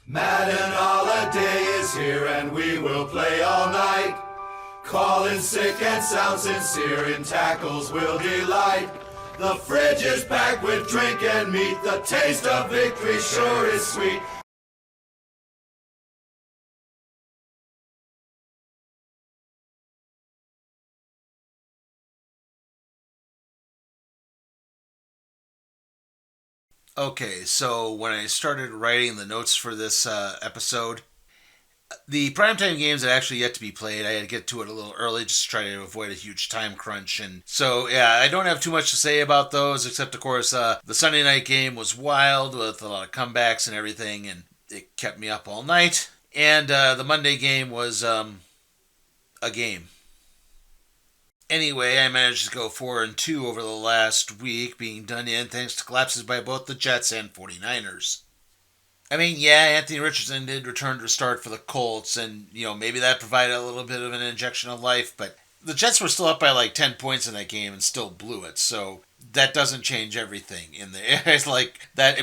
Madden holiday is here and we will play all night. Calling sick and sound sincere, in tackles will delight. The fridge is packed with drink and meat, the taste of victory sure is sweet. Okay, so when I started writing the notes for this episode, the primetime games had actually yet to be played. I had to get to it a little early just to try to avoid a huge time crunch. And so, yeah, I don't have too much to say about those, except, of course, the Sunday night game was wild with a lot of comebacks and everything, and it kept me up all night. And the Monday game was a game. Anyway, I managed to go 4-2 over the last week, being done in thanks to collapses by both the Jets and 49ers. I mean, yeah, Anthony Richardson did return to start for the Colts, and, maybe that provided a little bit of an injection of life, but the Jets were still up by like 10 points in that game and still blew it, so that doesn't change everything in there. It's like that,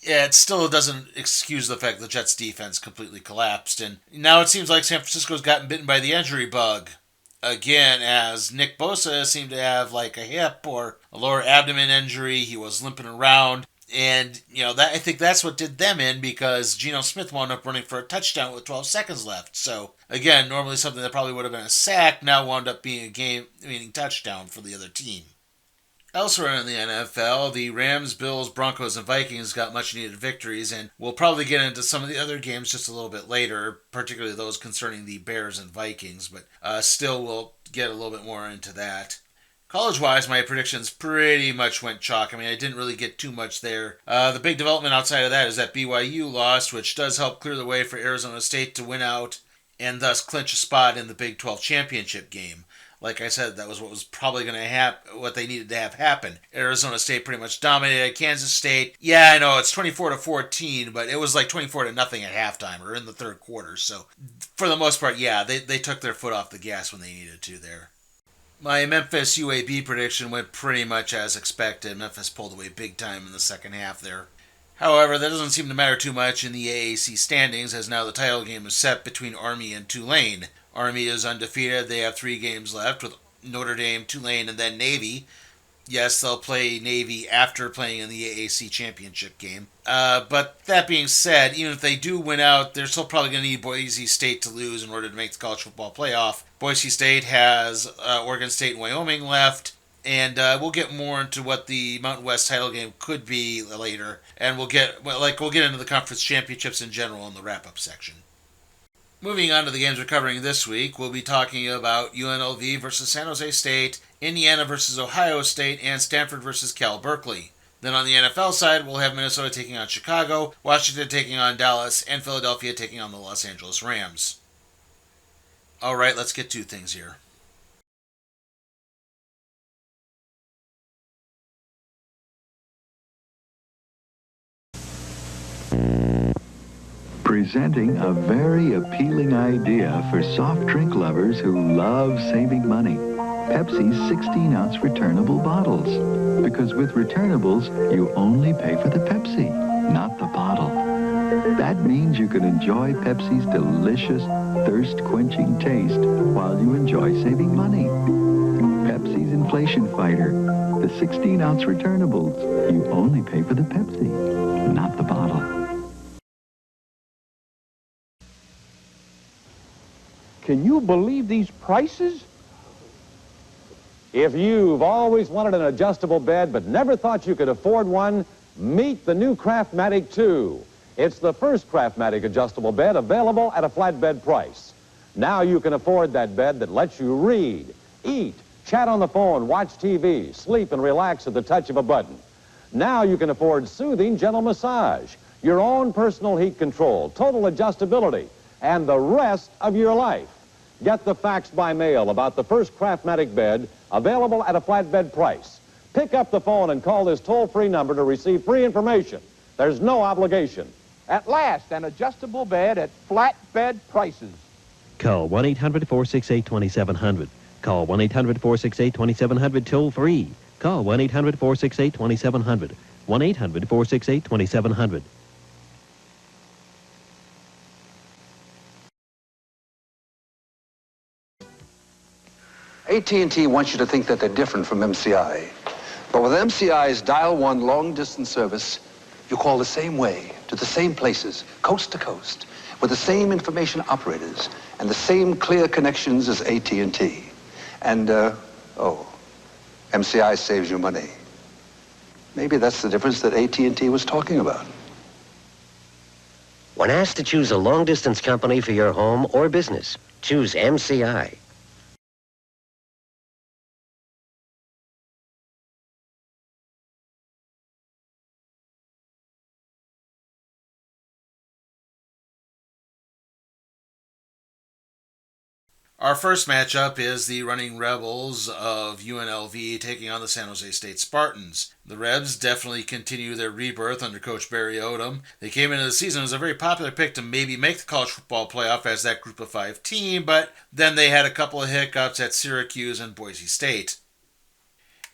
it still doesn't excuse the fact the Jets' defense completely collapsed, and now it seems like San Francisco's gotten bitten by the injury bug. Again, as Nick Bosa seemed to have like a hip or a lower abdomen injury, he was limping around. And, I think that's what did them in, because Geno Smith wound up running for a touchdown with 12 seconds left. So, again, normally something that probably would have been a sack now wound up being a game-winning touchdown for the other team. Elsewhere in the NFL, the Rams, Bills, Broncos, and Vikings got much-needed victories, and we'll probably get into some of the other games just a little bit later, particularly those concerning the Bears and Vikings, but still we'll get a little bit more into that. College-wise, my predictions pretty much went chalk. I didn't really get too much there. The big development outside of that is that BYU lost, which does help clear the way for Arizona State to win out and thus clinch a spot in the Big 12 championship game. Like I said, that was what was probably going to happen, what they needed to have happen. Arizona State pretty much dominated Kansas State. Yeah, I know, it's 24-14, but it was like 24-0 at halftime or in the third quarter. So, for the most part, yeah, they took their foot off the gas when they needed to there. My Memphis UAB prediction went pretty much as expected. Memphis pulled away big time in the second half there. However, that doesn't seem to matter too much in the AAC standings, as now the title game is set between Army and Tulane. Army is undefeated. They have 3 games left with Notre Dame, Tulane, and then Navy. Yes, they'll play Navy after playing in the AAC championship game. But that being said, even if they do win out, they're still probably going to need Boise State to lose in order to make the college football playoff. Boise State has Oregon State and Wyoming left, and we'll get more into what the Mountain West title game could be later, and we'll get into the conference championships in general in the wrap-up section. Moving on to the games we're covering this week, we'll be talking about UNLV versus San Jose State, Indiana versus Ohio State, and Stanford versus Cal Berkeley. Then on the NFL side, we'll have Minnesota taking on Chicago, Washington taking on Dallas, and Philadelphia taking on the Los Angeles Rams. Alright, let's get to things here. Presenting a very appealing idea for soft drink lovers who love saving money. Pepsi's 16-ounce returnable bottles. Because with returnables, you only pay for the Pepsi, not the bottle. That means you can enjoy Pepsi's delicious, thirst-quenching taste while you enjoy saving money. Pepsi's Inflation Fighter. The 16-ounce returnables. You only pay for the Pepsi, not the bottle. Can you believe these prices? If you've always wanted an adjustable bed but never thought you could afford one, meet the new Craftmatic 2. It's the first Craftmatic adjustable bed available at a flatbed price. Now you can afford that bed that lets you read, eat, chat on the phone, watch TV, sleep and relax at the touch of a button. Now you can afford soothing, gentle massage, your own personal heat control, total adjustability, and the rest of your life. Get the facts by mail about the first Craftmatic bed available at a flatbed price. Pick up the phone and call this toll-free number to receive free information. There's no obligation. At last, an adjustable bed at flatbed prices. Call 1-800-468-2700. Call 1-800-468-2700 toll-free. Call 1-800-468-2700. 1-800-468-2700. AT&T wants you to think that they're different from MCI. But with MCI's Dial 1 long-distance service, you call the same way, to the same places, coast to coast, with the same information operators and the same clear connections as AT&T. And, MCI saves you money. Maybe that's the difference that AT&T was talking about. When asked to choose a long-distance company for your home or business, choose MCI. Our first matchup is the Running Rebels of UNLV taking on the San Jose State Spartans. The Rebs definitely continue their rebirth under Coach Barry Odom. They came into the season as a very popular pick to maybe make the college football playoff as that group of 5 team, but then they had a couple of hiccups at Syracuse and Boise State.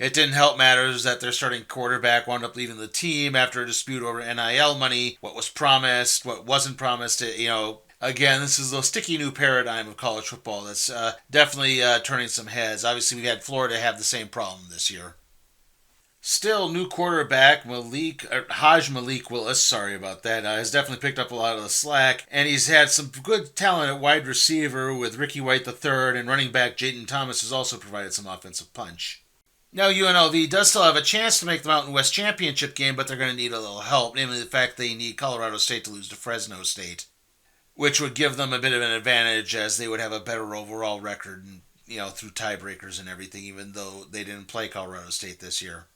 It didn't help matters that their starting quarterback wound up leaving the team after a dispute over NIL money, what was promised, what wasn't promised, Again, this is a sticky new paradigm of college football that's definitely turning some heads. Obviously, we had Florida have the same problem this year. Still, new quarterback Haj Malik Willis, has definitely picked up a lot of the slack, and he's had some good talent at wide receiver with Ricky White III, and running back Jayden Thomas has also provided some offensive punch. Now, UNLV does still have a chance to make the Mountain West Championship game, but they're going to need a little help, namely the fact they need Colorado State to lose to Fresno State, which would give them a bit of an advantage as they would have a better overall record, through tiebreakers and everything, even though they didn't play Colorado State this year.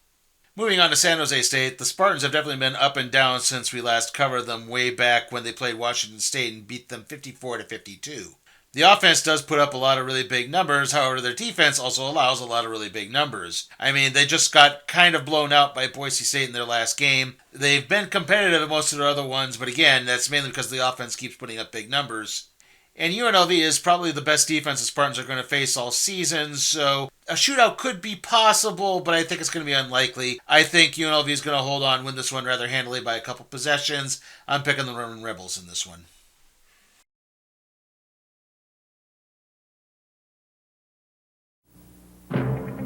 Moving on to San Jose State, the Spartans have definitely been up and down since we last covered them way back when they played Washington State and beat them 54-52. The offense does put up a lot of really big numbers, however their defense also allows a lot of really big numbers. I mean, they just got kind of blown out by Boise State in their last game. They've been competitive at most of their other ones, but again, that's mainly because the offense keeps putting up big numbers. And UNLV is probably the best defense the Spartans are going to face all season, so a shootout could be possible, but I think it's going to be unlikely. I think UNLV is going to hold on, win this one rather handily by a couple possessions. I'm picking the Running Rebels in this one.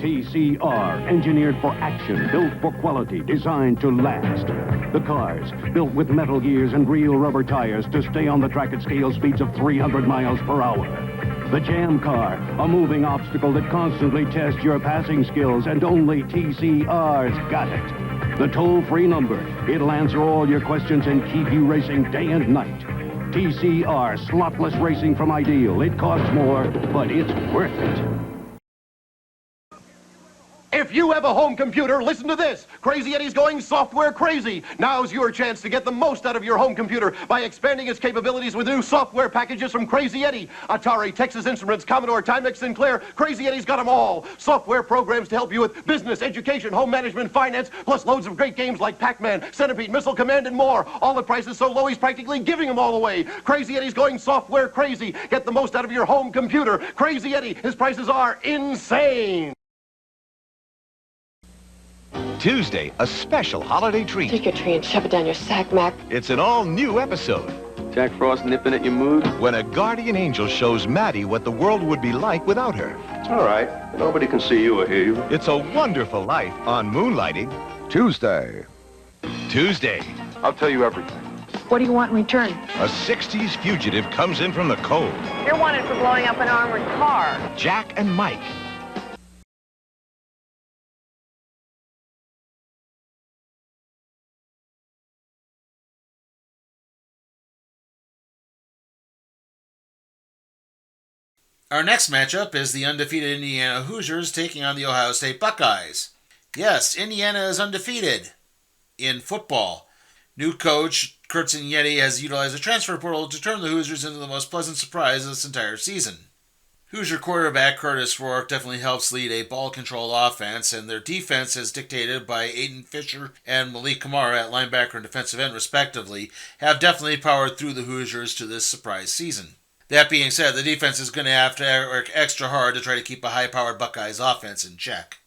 TCR, engineered for action, built for quality, designed to last. The cars, built with metal gears and real rubber tires to stay on the track at scale speeds of 300 miles per hour. The Jam Car, a moving obstacle that constantly tests your passing skills, and only TCR's got it. The toll-free number, it'll answer all your questions and keep you racing day and night. TCR, slotless racing from Ideal. It costs more, but it's worth it. If you have a home computer, listen to this. Crazy Eddie's going software crazy. Now's your chance to get the most out of your home computer by expanding its capabilities with new software packages from Crazy Eddie. Atari, Texas Instruments, Commodore, Timex, Sinclair. Crazy Eddie's got them all. Software programs to help you with business, education, home management, finance, plus loads of great games like Pac-Man, Centipede, Missile Command, and more. All the prices so low he's practically giving them all away. Crazy Eddie's going software crazy. Get the most out of your home computer. Crazy Eddie, his prices are insane. Tuesday, a special holiday treat. Take your tree and shove it down your sack, Mac. It's an all-new episode. Jack Frost nipping at your mood? When a guardian angel shows Maddie what the world would be like without her. It's all right. Nobody can see you or hear you. It's a wonderful life on Moonlighting. Tuesday. I'll tell you everything. What do you want in return? A 60s fugitive comes in from the cold. You're wanted for blowing up an armored car. Jack and Mike. Our next matchup is the undefeated Indiana Hoosiers taking on the Ohio State Buckeyes. Yes, Indiana is undefeated in football. New coach Kurt Signetti has utilized the transfer portal to turn the Hoosiers into the most pleasant surprise of this entire season. Hoosier quarterback Curtis Rourke definitely helps lead a ball-controlled offense, and their defense, as dictated by Aiden Fisher and Malik Kamara at linebacker and defensive end respectively, have definitely powered through the Hoosiers to this surprise season. That being said, the defense is going to have to work extra hard to try to keep a high-powered Buckeyes offense in check.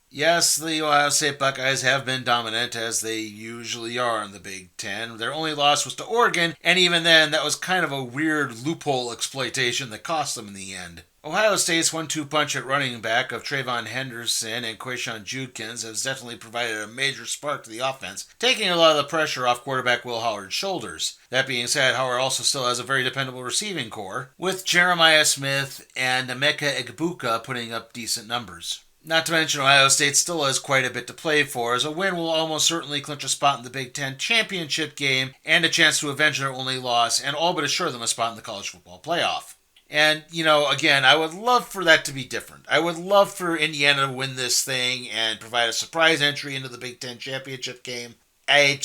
Yes, the Ohio State Buckeyes have been dominant, as they usually are in the Big Ten. Their only loss was to Oregon, and even then, that was kind of a weird loophole exploitation that cost them in the end. Ohio State's 1-2 punch at running back of Trayvon Henderson and Quayshawn Judkins has definitely provided a major spark to the offense, taking a lot of the pressure off quarterback Will Howard's shoulders. That being said, Howard also still has a very dependable receiving core, with Jeremiah Smith and Emeka Egbuka putting up decent numbers. Not to mention Ohio State still has quite a bit to play for, as a win will almost certainly clinch a spot in the Big Ten championship game and a chance to avenge their only loss and all but assure them a spot in the college football playoff. And, again, I would love for that to be different. I would love for Indiana to win this thing and provide a surprise entry into the Big Ten championship game. I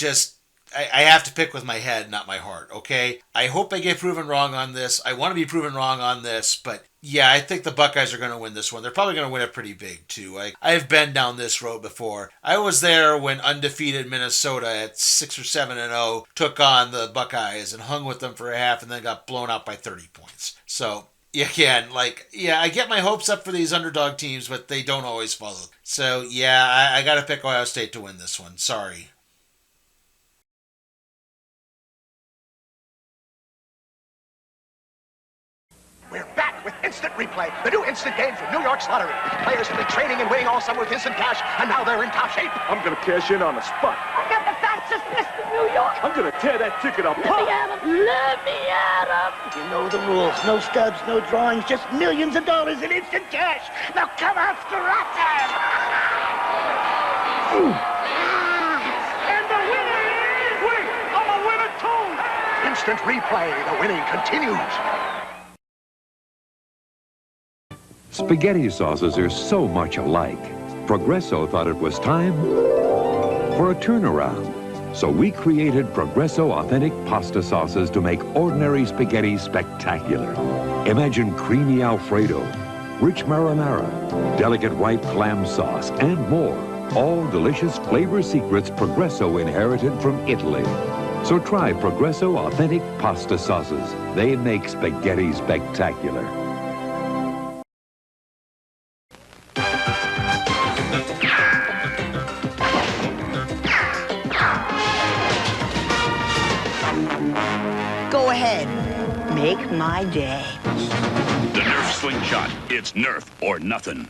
have to pick with my head, not my heart, okay? I hope I get proven wrong on this. I want to be proven wrong on this, but yeah, I think the Buckeyes are going to win this one. They're probably going to win it pretty big, too. I've been down this road before. I was there when undefeated Minnesota at 6 or 7-0 took on the Buckeyes and hung with them for a half and then got blown out by 30 points. So, again, I get my hopes up for these underdog teams, but they don't always follow. So, yeah, I got to pick Ohio State to win this one. Sorry. We're back with Instant Replay, the new instant game from New York's lottery. Players have been training and winning all summer with instant cash, and now they're in top shape. I'm gonna cash in on the spot. I got the fastest list in New York. I'm gonna tear that ticket apart. Let me at 'em. Let me at 'em. You know the rules. No stubs, no drawings, just millions of dollars in instant cash. Now come on, scratch him. And the winner is... Wait, I'm a winner too. Instant Replay, the winning continues. Spaghetti sauces are so much alike. Progresso thought it was time for a turnaround. So we created Progresso Authentic Pasta Sauces to make ordinary spaghetti spectacular. Imagine creamy Alfredo, rich marinara, delicate white clam sauce, and more. All delicious flavor secrets Progresso inherited from Italy. So try Progresso Authentic Pasta Sauces. They make spaghetti spectacular. Go ahead. Make my day. The Nerf Slingshot. It's Nerf or nothing.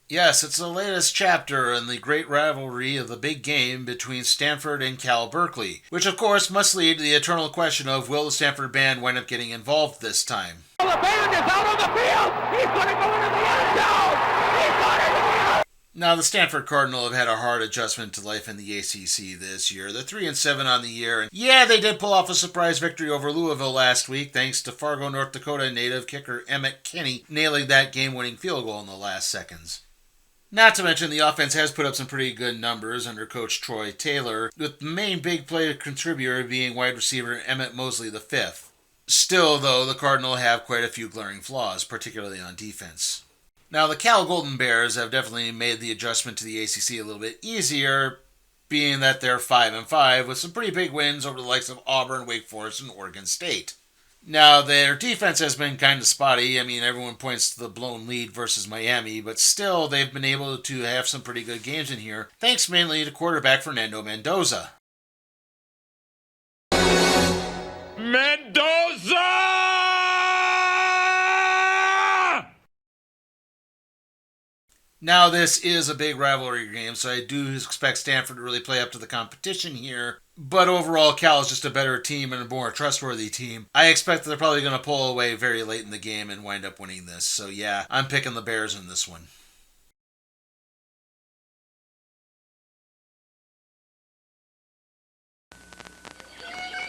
Yes, it's the latest chapter in the great rivalry of the big game between Stanford and Cal Berkeley, which of course must lead to the eternal question of will the Stanford band wind up getting involved this time? The band is out on the field. He's going to go into the end zone. He's going into the end. Now, the Stanford Cardinal have had a hard adjustment to life in the ACC this year. They're 3-7 on the year, and yeah, they did pull off a surprise victory over Louisville last week, thanks to Fargo, North Dakota native kicker Emmett Kinney nailing that game-winning field goal in the last seconds. Not to mention, the offense has put up some pretty good numbers under Coach Troy Taylor, with the main big play contributor being wide receiver Emmett Mosley V. Still, though, the Cardinal have quite a few glaring flaws, particularly on defense. Now, the Cal Golden Bears have definitely made the adjustment to the ACC a little bit easier, being that they're 5-5, with some pretty big wins over the likes of Auburn, Wake Forest, and Oregon State. Now, their defense has been kind of spotty. I mean, everyone points to the blown lead versus Miami, but still, they've been able to have some pretty good games in here, thanks mainly to quarterback Fernando Mendoza. Mendoza! Now, this is a big rivalry game, so I do expect Stanford to really play up to the competition here. But overall, Cal is just a better team and a more trustworthy team. I expect that they're probably going to pull away very late in the game and wind up winning this. So yeah, I'm picking the Bears in this one.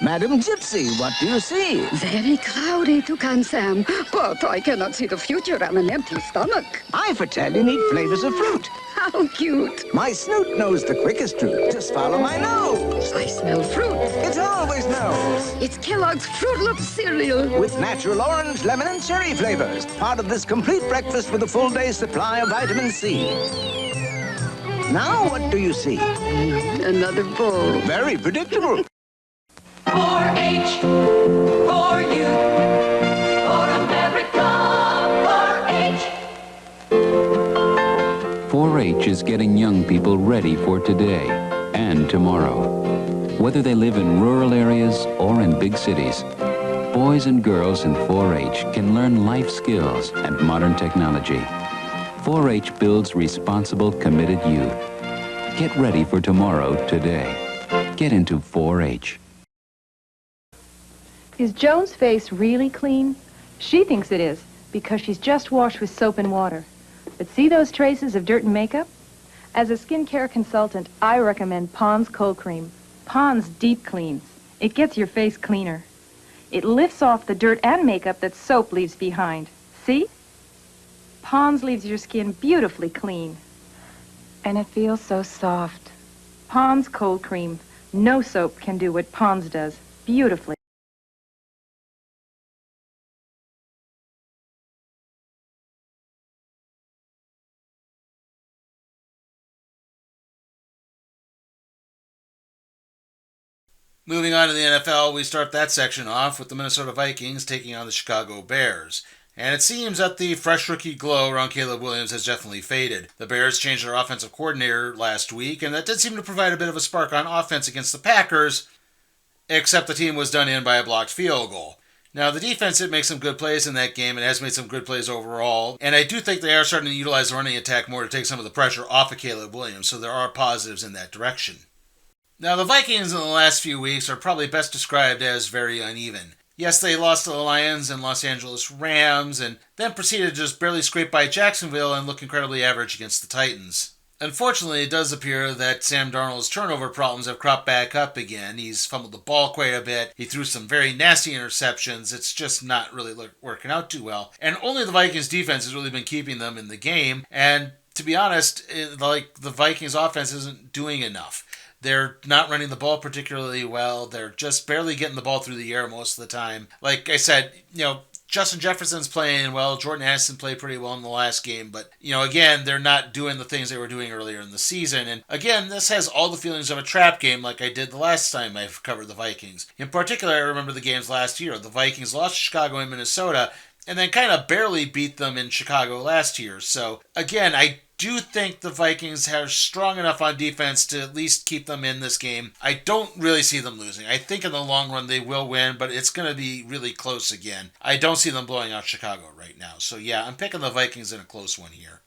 Madam Gypsy, what do you see? Very cloudy, Toucan Sam, but I cannot see the future on an empty stomach. I foretell you need flavors of fruit. How cute. My snoot knows the quickest route. Just follow my nose. I smell fruit. It always knows. It's Kellogg's Fruit Loops cereal. With natural orange, lemon, and cherry flavors. Part of this complete breakfast with a full day's supply of vitamin C. Now what do you see? Another bowl. Very predictable. 4-H, for you, for America, 4-H. is getting young people ready for today and tomorrow. Whether they live in rural areas or in big cities, boys and girls in 4-H can learn life skills and modern technology. 4-H builds responsible, committed youth. Get ready for tomorrow today. Get into 4-H. Is Joan's face really clean? She thinks it is, because she's just washed with soap and water. But see those traces of dirt and makeup? As a skincare consultant, I recommend Pond's Cold Cream. Pond's Deep Cleans. It gets your face cleaner. It lifts off the dirt and makeup that soap leaves behind. See? Pond's leaves your skin beautifully clean. And it feels so soft. Pond's Cold Cream. No soap can do what Pond's does beautifully. Moving on to the NFL, we start that section off with the Minnesota Vikings taking on the Chicago Bears. And it seems that the fresh rookie glow around Caleb Williams has definitely faded. The Bears changed their offensive coordinator last week, and that did seem to provide a bit of a spark on offense against the Packers, except the team was done in by a blocked field goal. Now, the defense did make some good plays in that game and has made some good plays overall, and I do think they are starting to utilize the running attack more to take some of the pressure off of Caleb Williams, so there are positives in that direction. Now, the Vikings in the last few weeks are probably best described as very uneven. Yes, they lost to the Lions and Los Angeles Rams, and then proceeded to just barely scrape by Jacksonville and look incredibly average against the Titans. Unfortunately, it does appear that Sam Darnold's turnover problems have cropped back up again. He's fumbled the ball quite a bit. He threw some very nasty interceptions. It's just not really working out too well. And only the Vikings defense has really been keeping them in the game. And to be honest, the Vikings offense isn't doing enough. They're not running the ball particularly well. They're just barely getting the ball through the air most of the time. Like I said, Justin Jefferson's playing well. Jordan Addison played pretty well in the last game. But, again, they're not doing the things they were doing earlier in the season. And, again, this has all the feelings of a trap game like I did the last time I've covered the Vikings. In particular, I remember the games last year. The Vikings lost to Chicago and Minnesota and then kind of barely beat them in Chicago last year. So, again, I do think the Vikings are strong enough on defense to at least keep them in this game. I don't really see them losing. I think in the long run they will win, but it's going to be really close again. I don't see them blowing out Chicago right now. So yeah, I'm picking the Vikings in a close one here.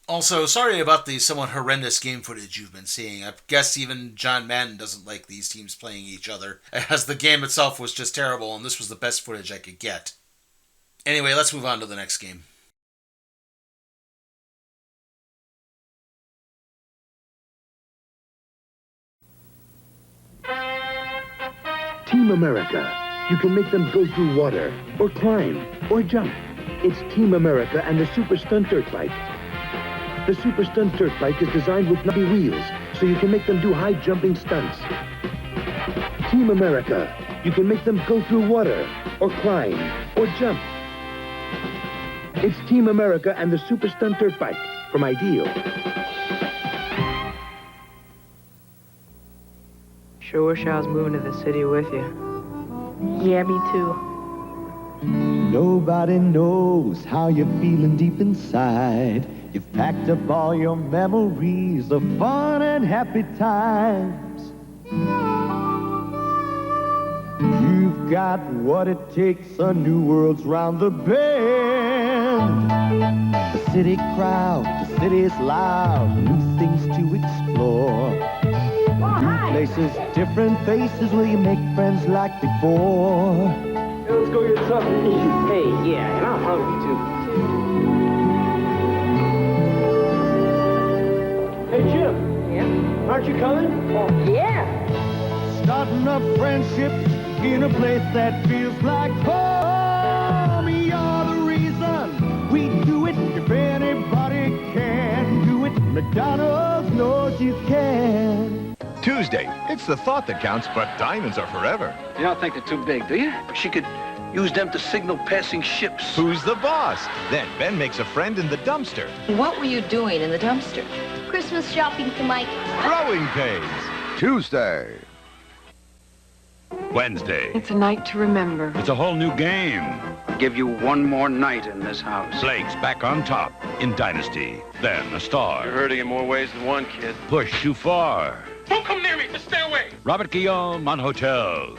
Also, sorry about the somewhat horrendous game footage you've been seeing. I guess even John Madden doesn't like these teams playing each other, as the game itself was just terrible and this was the best footage I could get. Anyway, let's move on to the next game. Team America. You can make them go through water, or climb, or jump. It's Team America and the Super Stunt Dirt Bike. The Super Stunt Dirt Bike is designed with knobby wheels, so you can make them do high jumping stunts. Team America. You can make them go through water, or climb, or jump. It's Team America and the Super Stunt Dirt Bike from Ideal. Sure wish I was moving to the city with you. Yeah, me too. Nobody knows how you're feeling deep inside. You've packed up all your memories of fun and happy times. You've got what it takes, a new world's round the bend. The city crowd, the city's loud, new things to explore. New places, different faces, will you make friends like before? Hey, let's go get something. Hey, yeah, and I'm hungry too. Hey, Jim. Yeah? Aren't you coming? Oh, yeah. Starting up friendships in a place that feels like home. You're the reason we do it. If anybody can do it, McDonald's knows you can. Tuesday, it's the thought that counts, but diamonds are forever. You don't think they're too big, do you? She could use them to signal passing ships. Who's the boss? Then Ben makes a friend in the dumpster. What were you doing in the dumpster? Christmas shopping for Mike. Growing pains. Tuesday. Wednesday. It's a night to remember. It's a whole new game. give you one more night in this house. Blake's back on top in Dynasty. Then a star. You're hurting in more ways than one, kid. Push too far. Don't come near me. Just stay away. Robert Guillaume on Hotel.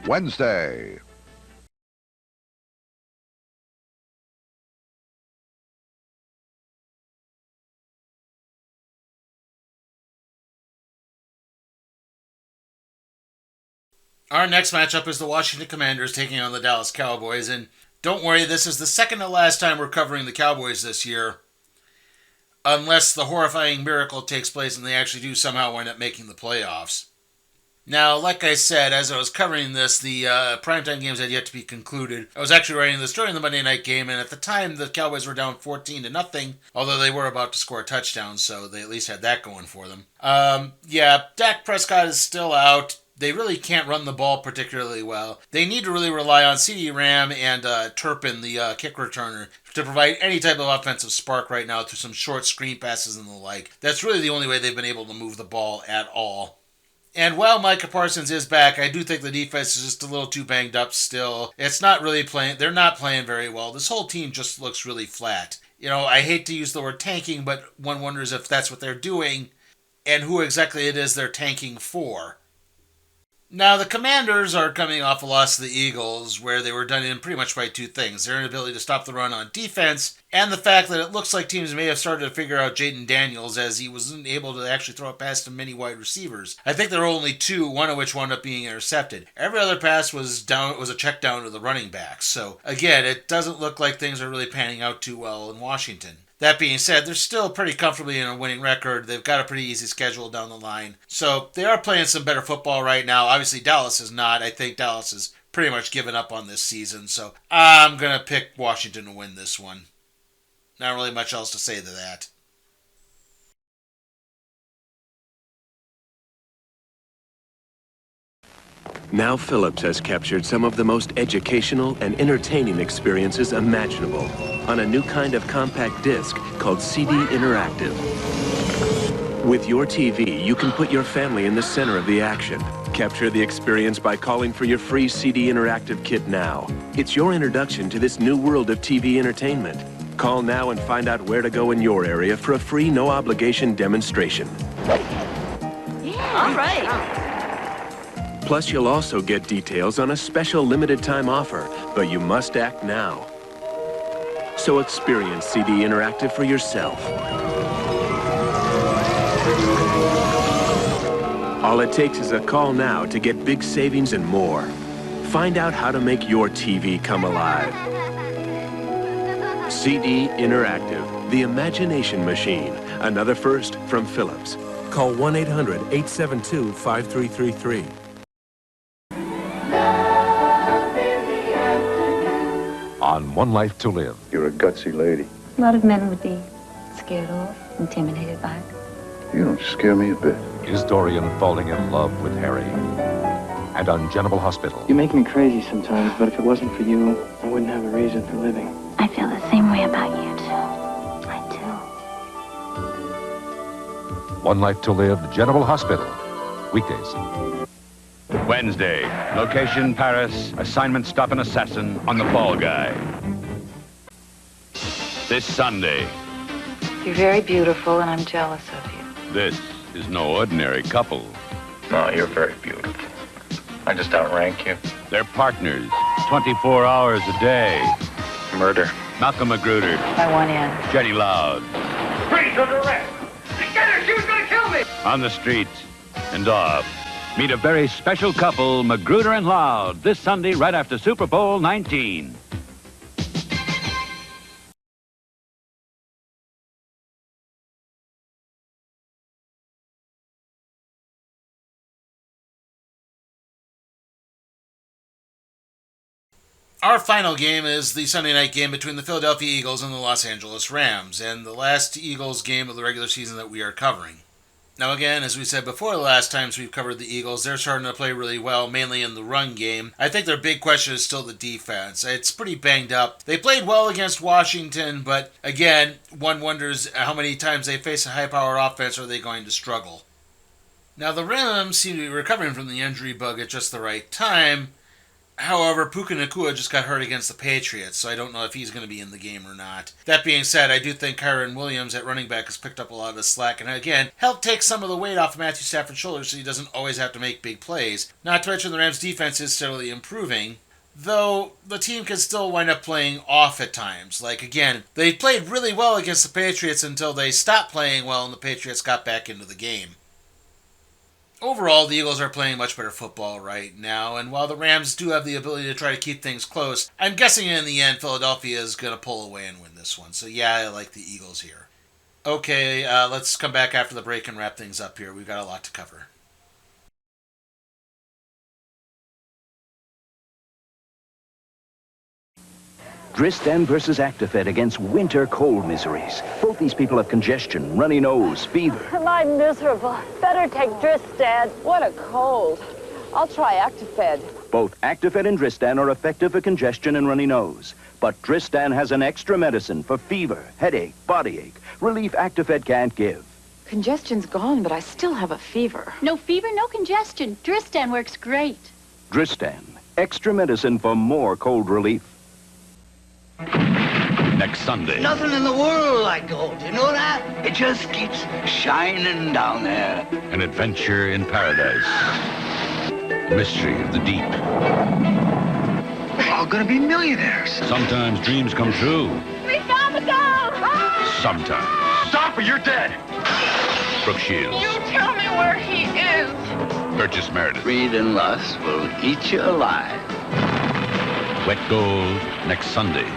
Wednesday. Our next matchup is the Washington Commanders taking on the Dallas Cowboys, and don't worry, this is the second to last time we're covering the Cowboys this year, unless the horrifying miracle takes place and they actually do somehow wind up making the playoffs. Now, like I said, as I was covering this, the primetime games had yet to be concluded. I was actually writing this during the Monday night game, and at the time, the Cowboys were down 14-0, although they were about to score a touchdown, so they at least had that going for them. Dak Prescott is still out. They really can't run the ball particularly well. They need to really rely on CeeDee Lamb and Turpin, the kick returner, to provide any type of offensive spark right now through some short screen passes and the like. That's really the only way they've been able to move the ball at all. And while Micah Parsons is back, I do think the defense is just a little too banged up still. It's not really playing, they're not playing very well. This whole team just looks really flat. You know, I hate to use the word tanking, but one wonders if that's what they're doing and who exactly it is they're tanking for. Now, the Commanders are coming off a loss to the Eagles, where they were done in pretty much by two things: their inability to stop the run on defense, and the fact that it looks like teams may have started to figure out Jaden Daniels, as he wasn't able to actually throw it past to many wide receivers. I think there were only two, one of which wound up being intercepted. Every other pass was a check down to the running back. So, again, it doesn't look like things are really panning out too well in Washington. That being said, they're still pretty comfortably in a winning record. They've got a pretty easy schedule down the line. So they are playing some better football right now. Obviously, Dallas is not. I think Dallas has pretty much given up on this season. So I'm going to pick Washington to win this one. Not really much else to say to that. Now Philips has captured some of the most educational and entertaining experiences imaginable on a new kind of compact disc called CD Interactive. With your TV, you can put your family in the center of the action. Capture the experience by calling for your free CD Interactive kit now. It's your introduction to this new world of TV entertainment. Call now and find out where to go in your area for a free, no-obligation demonstration. Yeah. All right. Plus, you'll also get details on a special limited-time offer, but you must act now. So experience CD Interactive for yourself. All it takes is a call now to get big savings and more. Find out how to make your TV come alive. CD Interactive, the imagination machine. Another first from Philips. Call 1-800-872-5333. On One Life to Live. You're a gutsy lady. A lot of men would be scared off, intimidated by it. You don't scare me a bit. Is Dorian falling in love with Harry? And on General Hospital. You make me crazy sometimes, but if it wasn't for you, I wouldn't have a reason for living. I feel the same way about you, too. I do. One Life to Live, General Hospital. Weekdays. Wednesday, location Paris, assignment stop an assassin on the Fall Guy. This Sunday, You're very beautiful, and I'm jealous of you. this is no ordinary couple. No, you're very beautiful. I just outrank you. They're partners, 24 hours a day. Murder. Malcolm Magruder, I want in. Jetty Loud, Freeze under arrest. Get her! She was going to kill me! on the streets and off. Meet a very special couple, Magruder and Loud, this Sunday right after Super Bowl 19. Our final game is the Sunday night game between the Philadelphia Eagles and the Los Angeles Rams, and the last Eagles game of the regular season that we are covering. Now again, as we said before, the last times we've covered the Eagles, they're starting to play really well, mainly in the run game. I think their big question is still the defense. It's pretty banged up. They played well against Washington, but again, one wonders how many times they face a high-powered offense are they going to struggle. Now the Rams seem to be recovering from the injury bug at just the right time. However, Puka Nacua just got hurt against the Patriots, so I don't know if he's going to be in the game or not. That being said, I do think Kyron Williams at running back has picked up a lot of the slack, and again, helped take some of the weight off of Matthew Stafford's shoulders so he doesn't always have to make big plays. Not to mention the Rams' defense is steadily improving, though the team can still wind up playing off at times. Like, again, they played really well against the Patriots until they stopped playing well and the Patriots got back into the game. Overall, the Eagles are playing much better football right now, and while the Rams do have the ability to try to keep things close, I'm guessing in the end Philadelphia is going to pull away and win this one. So yeah, I like the Eagles here. Okay, let's come back after the break and wrap things up here. We've got a lot to cover. Dristan versus Actifed against winter cold miseries. Both these people have congestion, runny nose, fever. Am I miserable? Better take Dristan. What a cold. I'll try Actifed. Both Actifed and Dristan are effective for congestion and runny nose. But Dristan has an extra medicine for fever, headache, body ache, relief Actifed can't give. Congestion's gone, but I still have a fever. No fever, no congestion. Dristan works great. Dristan, extra medicine for more cold relief. Next Sunday. Nothing in the world like gold, you know that? It just keeps shining down there. An adventure in paradise. Mystery of the deep. We're all gonna be millionaires. Sometimes dreams come true. We found the gold! Sometimes. Stop or you're dead! Brooke Shields. You tell me where he is. Burgess Meredith. Greed and lust will eat you alive. Wet Gold, next Sunday.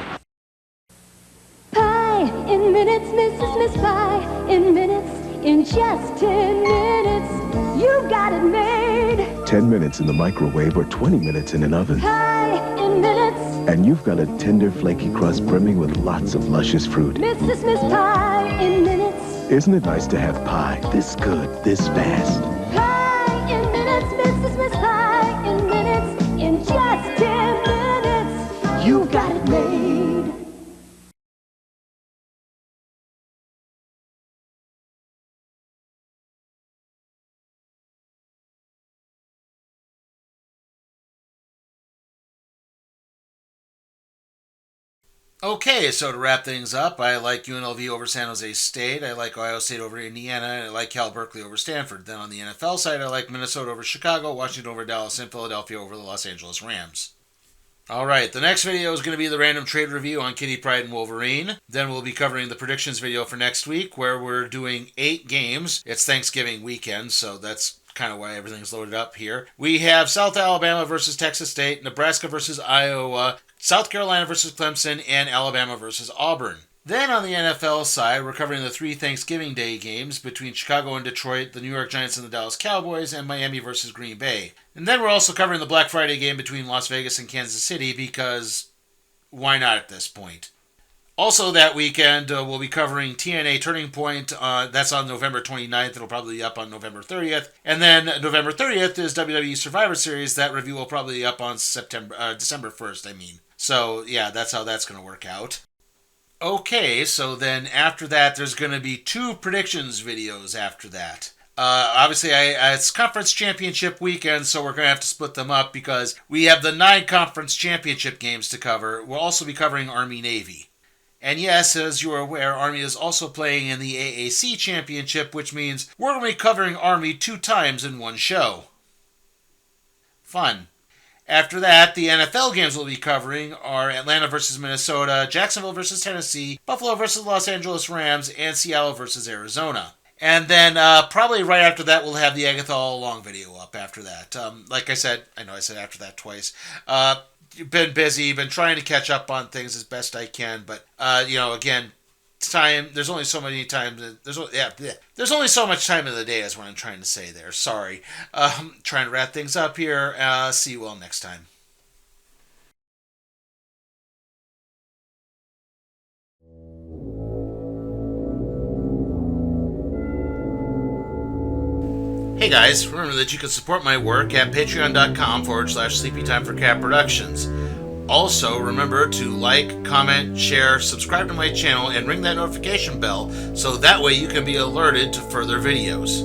Pie in minutes, Mrs. Miss Pie. In minutes, in just 10 minutes, you've got it made. 10 minutes in the microwave or 20 minutes in an oven. Pie in minutes. And you've got a tender, flaky crust brimming with lots of luscious fruit. Mrs. Miss Pie in minutes. Isn't it nice to have pie this good, this fast? Pie in minutes, Mrs. Miss Pie in minutes, in just 10 minutes, you've got it made. Okay, so to wrap things up, I like UNLV over San Jose State, I like Ohio State over Indiana, and I like Cal Berkeley over Stanford. Then on the NFL side, I like Minnesota over Chicago, Washington over Dallas, and Philadelphia over the Los Angeles Rams. Alright, the next video is going to be the random trade review on Kitty Pryde and Wolverine. Then we'll be covering the predictions video for next week, where we're doing 8 games. It's Thanksgiving weekend, so that's kind of why everything's loaded up here. We have South Alabama versus Texas State, Nebraska versus Iowa, South Carolina versus Clemson, and Alabama versus Auburn. Then on the NFL side, we're covering the 3 Thanksgiving Day games between Chicago and Detroit, the New York Giants and the Dallas Cowboys, and Miami versus Green Bay. And then we're also covering the Black Friday game between Las Vegas and Kansas City, because why not at this point? Also that weekend, we'll be covering TNA Turning Point. That's on November 29th. It'll probably be up on November 30th. And then November 30th is WWE Survivor Series. That review will probably be up on December 1st, So, yeah, that's how that's going to work out. Okay, so then after that, there's going to be 2 predictions videos after that. Obviously, it's conference championship weekend, so we're going to have to split them up because we have the 9 conference championship games to cover. We'll also be covering Army-Navy. And yes, as you are aware, Army is also playing in the AAC championship, which means we're going to be covering Army 2 times in one show. Fun. After that, the NFL games we'll be covering are Atlanta versus Minnesota, Jacksonville versus Tennessee, Buffalo versus Los Angeles Rams, and Seattle versus Arizona. And then probably right after that, we'll have the Agatha All Along video up after that. Like I said, I know I said after that twice. Been busy, been trying to catch up on things as best I can, but, again, time, there's only so many times, there's only so much time in the day is what I'm trying to say there. Sorry. Trying to wrap things up here. See you all next time. Hey guys, remember that you can support my work at patreon.com/SleepyTimeForCat Productions. Also, remember to like, comment, share, subscribe to my channel, and ring that notification bell so that way you can be alerted to further videos.